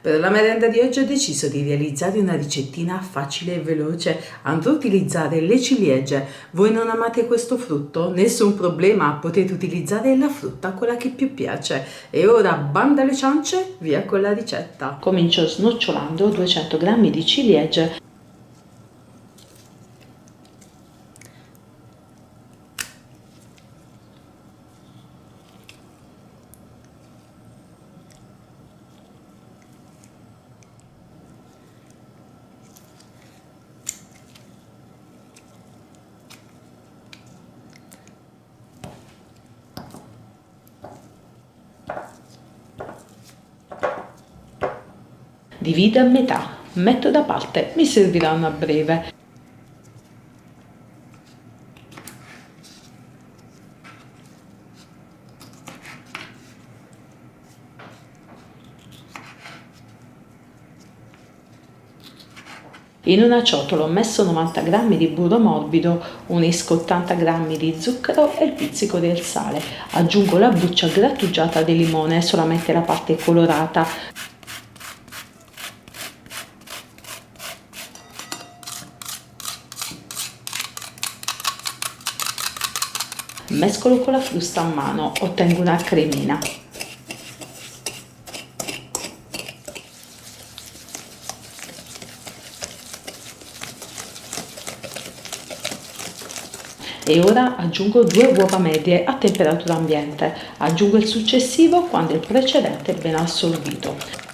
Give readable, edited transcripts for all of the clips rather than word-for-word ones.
Per la merenda di oggi ho deciso di realizzare una ricettina facile e veloce. Andrò a utilizzare le ciliegie. Voi non amate questo frutto? Nessun problema, potete utilizzare la frutta, quella che più piace. E ora banda alle ciance, via con la ricetta. Comincio snocciolando 200 g di ciliegie. Divido a metà, metto da parte, mi serviranno a breve. In una ciotola ho messo 90 g di burro morbido, unisco 80 g di zucchero e il pizzico del sale. Aggiungo la buccia grattugiata di limone, solamente la parte colorata. Mescolo con la frusta a mano, ottengo una cremina. E ora aggiungo 2 uova medie a temperatura ambiente. Aggiungo il successivo quando il precedente è ben assorbito.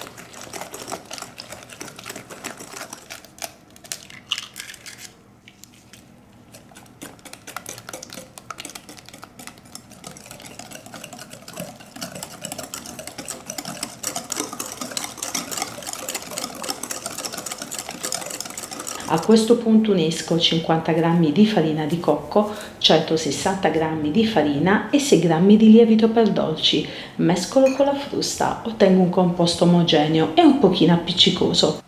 A questo punto unisco 50 g di farina di cocco, 160 g di farina e 6 g di lievito per dolci. Mescolo con la frusta, ottengo un composto omogeneo e un pochino appiccicoso.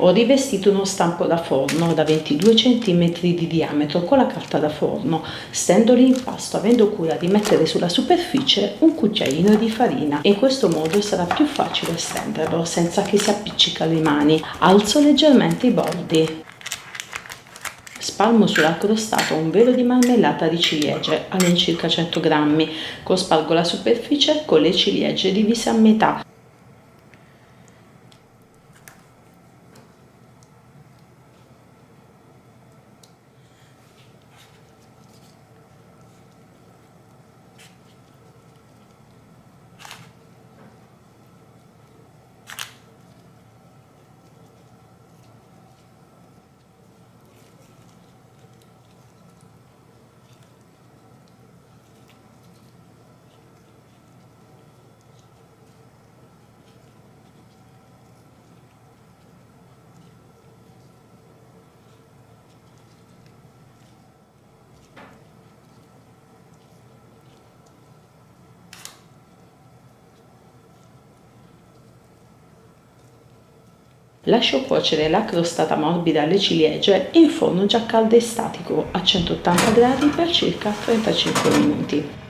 Ho rivestito uno stampo da forno da 22 cm di diametro con la carta da forno. Stendo l'impasto avendo cura di mettere sulla superficie un cucchiaino di farina. In questo modo sarà più facile stenderlo senza che si appiccica alle mani. Alzo leggermente i bordi. Spalmo sulla crostata un velo di marmellata di ciliegie, all'incirca 100 g. Cospargo la superficie con le ciliegie divise a metà. Lascio cuocere la crostata morbida alle ciliegie in forno già caldo e statico a 180 gradi per circa 35 minuti.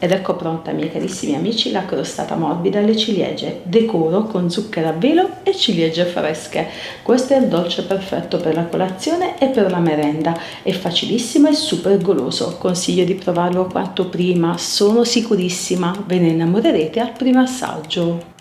Ed ecco pronta, miei carissimi amici, la crostata morbida alle ciliegie. Decoro con zucchero a velo e ciliegie fresche. Questo è il dolce perfetto per la colazione e per la merenda. È facilissimo e super goloso. Consiglio di provarlo quanto prima, sono sicurissima ve ne innamorerete al primo assaggio.